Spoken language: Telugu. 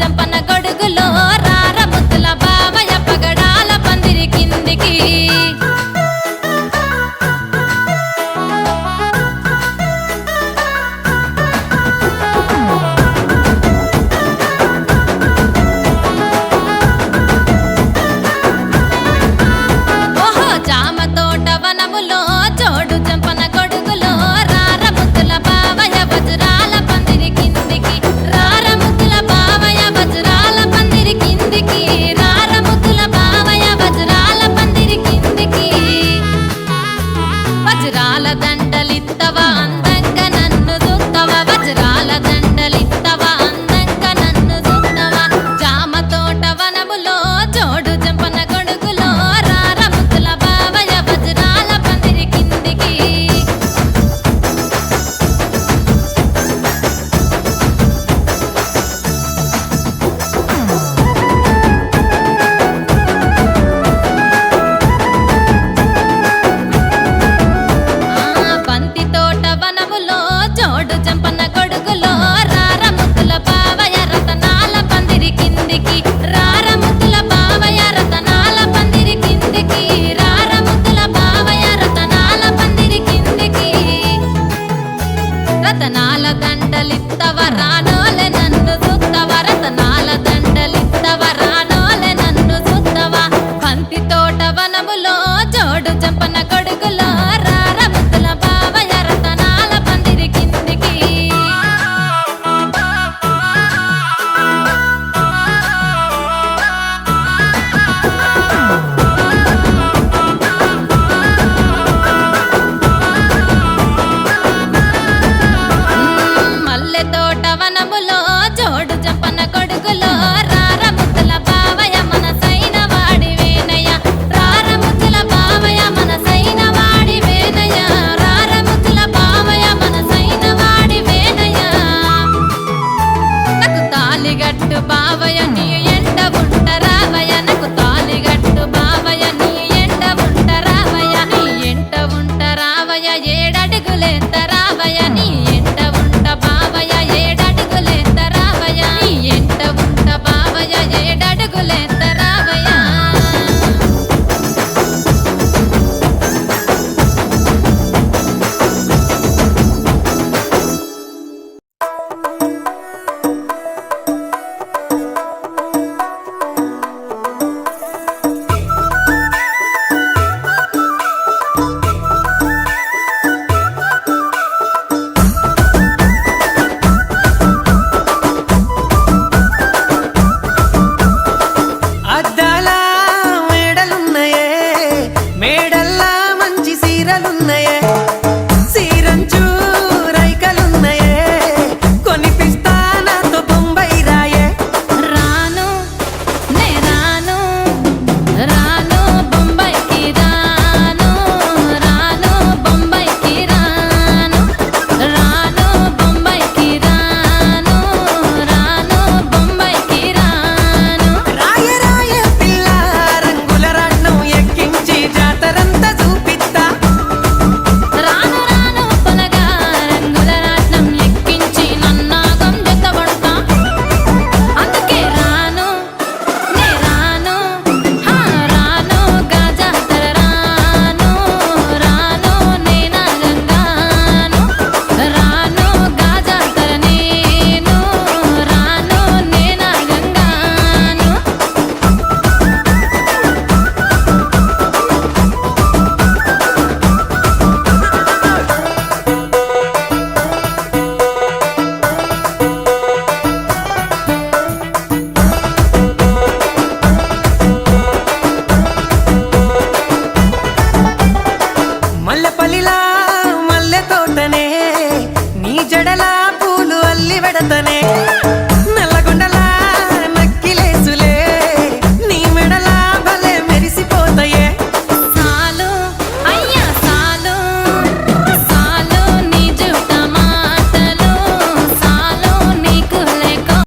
జంపన గొడుగులో రార ముద్దుల బావయ్య పగడాల పందిరి కిందికి వజ్రాల దండలిత్తవా అందంగా నన్ను చూత్తవా వజ్రాల దండలిత్తవా అందంగా నన్ను చూత్తవా జామ తోట వనములో జోడు జంపన గొడుగులో రార ముద్దుల బావయ్య వజ్రాల పందిరి కిందికి రతనాల దండలిత్తవ రానోలే నన్ను చూత్తవా రతనాల దండలిత్తవ రానోలే నన్ను చూత్తవా బంతి తోట వనములో జోడు జంపన గొడుగులో రార ముద్దుల బావయ్య రతనాల పందిరి కిందికి వనములో జోడు జంపన గొడుగులో రార ముద్దుల బావయ్య మనసైన వాడి వేనయ్య రార ముద్దుల బావయ్య మనసైన వాడి వేనయ్య రార ముద్దుల బావయ్య మనసైన వాడి వేనయ్య నాకు తాలిగట్టు బావయ్య నీ ఎంట ఉంటరావయ్య నాకు తాలిగట్టు బావయ్య నీ ఎంట ఉంటరావయ్య నీ ఎంట ఉంటరావయ్య ఏడడుగులేత్తరావయ్య నీ ఎంట ఉంట బావయ్య మల్లె తోటనే నీ జడలా పూలు అల్లి వెడతనే